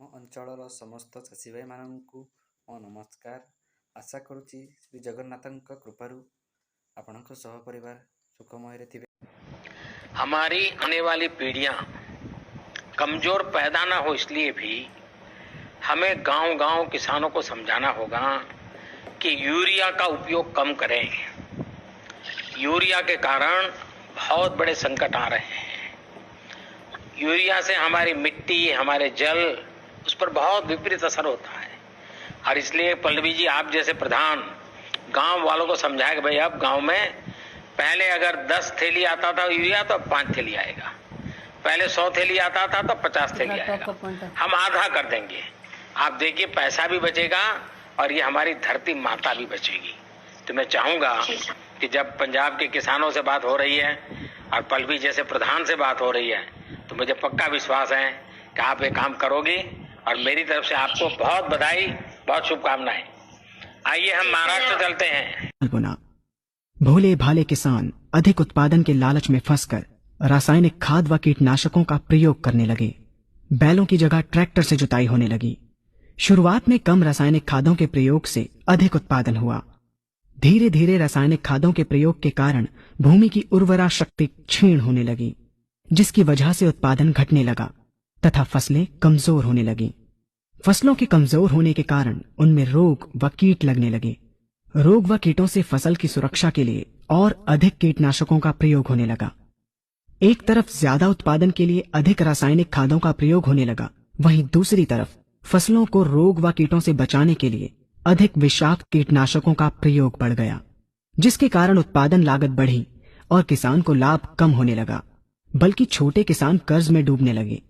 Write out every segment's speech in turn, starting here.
ମୋ ଅଞ୍ଚଳର ସମସ୍ତ ଚାଷୀ ଭାଇମାନଙ୍କୁ ମୋ ନମସ୍କାର। ଆଶା କରୁଛି ଶ୍ରୀ ଜଗନ୍ନାଥଙ୍କ କୃପାରୁ ଆପଣଙ୍କ ସହପରିବାର ସୁଖମୟରେ ଥିବେ। हमारी आने वाली पीढ़ियां कमजोर पैदा ना हो, इसलिए भी हमें गांव-गांव किसानों को समझाना होगा कि यूरिया का उपयोग कम करें। यूरिया के कारण बहुत बड़े संकट आ रहे हैं। यूरिया से हमारी मिट्टी, हमारे जल, उस पर बहुत विपरीत असर होता है। और इसलिए पल्लवी जी, आप जैसे प्रधान गांव वालों को समझाए कि भाई अब गांव में पहले अगर 10 थैली आता था यूरिया तो अब 5 थैली आएगा, पहले 100 थैली आता था तो 50 थैली आएगा, हम आधा कर देंगे। आप देखिए पैसा भी बचेगा और ये हमारी धरती माता भी बचेगी। तो मैं चाहूंगा कि जब पंजाब के किसानों से बात हो रही है और पल्लवी जैसे प्रधान से बात हो रही है तो मुझे पक्का विश्वास है कि आप ये काम करोगे और मेरी तरफ से आपको बहुत बधाई, बहुत शुभकामनाएं। आइए हम महाराष्ट्र चलते हैं। भोले भाले किसान अधिक उत्पादन के लालच में फंसकर रासायनिक खाद व कीटनाशकों का प्रयोग करने लगे। बैलों की जगह ट्रैक्टर से जुताई होने लगी। शुरुआत में कम रासायनिक खादों के प्रयोग से अधिक उत्पादन हुआ। धीरे धीरे रासायनिक खादों के प्रयोग के कारण भूमि की उर्वरा शक्ति क्षीण होने लगी, जिसकी वजह से उत्पादन घटने लगा तथा फसलें कमजोर होने लगी। फसलों के कमजोर होने के कारण उनमें रोग व कीट लगने लगे। रोग व कीटों से फसल की सुरक्षा के लिए और अधिक कीटनाशकों का प्रयोग होने लगा। एक तरफ ज्यादा उत्पादन के लिए अधिक रासायनिक खादों का प्रयोग होने लगा, वहीं दूसरी तरफ फसलों को रोग व कीटों से बचाने के लिए अधिक विषाक्त कीटनाशकों का प्रयोग बढ़ गया, जिसके कारण उत्पादन लागत बढ़ी और किसान को लाभ कम होने लगा, बल्कि छोटे किसान कर्ज में डूबने लगे।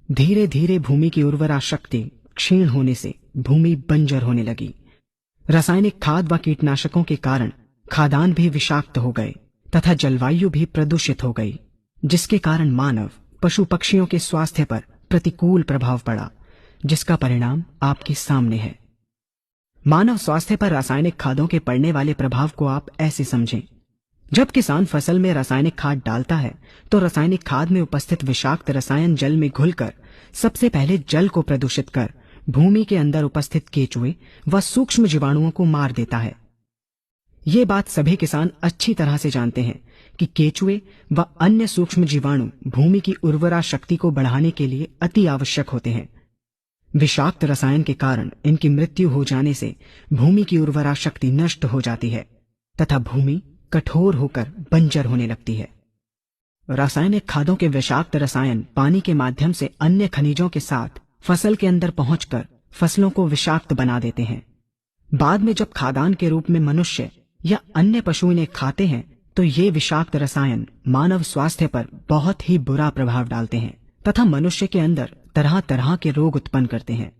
धीरे धीरे भूमि की उर्वरा शक्ति क्षीण होने से भूमि बंजर होने लगी। रासायनिक खाद व कीटनाशकों के कारण खाद्यान्न भी विषाक्त हो गए तथा जलवायु भी प्रदूषित हो गई, जिसके कारण मानव, पशु पक्षियों के स्वास्थ्य पर प्रतिकूल प्रभाव पड़ा, जिसका परिणाम आपके सामने है। मानव स्वास्थ्य पर रासायनिक खादों के पड़ने वाले प्रभाव को आप ऐसे समझें। जब किसान फसल में रासायनिक खाद डालता है तो रासायनिक खाद में उपस्थित विषाक्त रसायन जल में घुलकर सबसे पहले जल को प्रदूषित कर भूमि के अंदर उपस्थित केचुए व सूक्ष्म जीवाणुओं को मार देता है। ये बात सभी किसान अच्छी तरह से जानते हैं कि केचुए व अन्य सूक्ष्म जीवाणु भूमि की उर्वरा शक्ति को बढ़ाने के लिए अति आवश्यक होते हैं। विषाक्त रसायन के कारण इनकी मृत्यु हो जाने से भूमि की उर्वरा शक्ति नष्ट हो जाती है तथा भूमि कठोर होकर बंजर होने लगती है। रासायनिक खादों के विषाक्त रसायन पानी के माध्यम से अन्य खनिजों के साथ फसल के अंदर पहुंचकर फसलों को विषाक्त बना देते हैं। बाद में जब खाद्यान्न के रूप में मनुष्य या अन्य पशु इन्हें खाते हैं तो ये विषाक्त रसायन मानव स्वास्थ्य पर बहुत ही बुरा प्रभाव डालते हैं तथा मनुष्य के अंदर तरह तरह के रोग उत्पन्न करते हैं।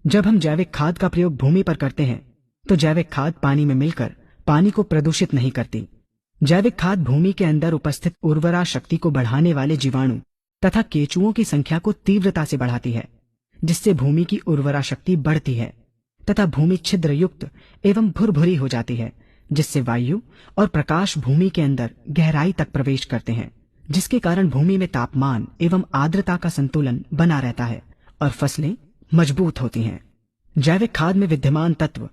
जब हम जैविक खाद का प्रयोग भूमि पर करते हैं तो जैविक खाद पानी में मिलकर पानी को प्रदूषित नहीं करती। जैविक खाद भूमि के अंदर उपस्थित उर्वरा शक्ति को बढ़ाने वाले जीवाणु तथा केचुओं की संख्या को तीव्रता से बढ़ाती है, जिससे भूमि की उर्वरा शक्ति बढ़ती है तथा भूमि छिद्र युक्त एवं भुरभुरी हो जाती है, जिससे वायु और प्रकाश भूमि के अंदर गहराई तक प्रवेश करते हैं, जिसके कारण भूमि में तापमान एवं आर्द्रता का संतुलन बना रहता है और फसलें मजबूत होती हैं। जैविक खाद में विद्यमान तत्व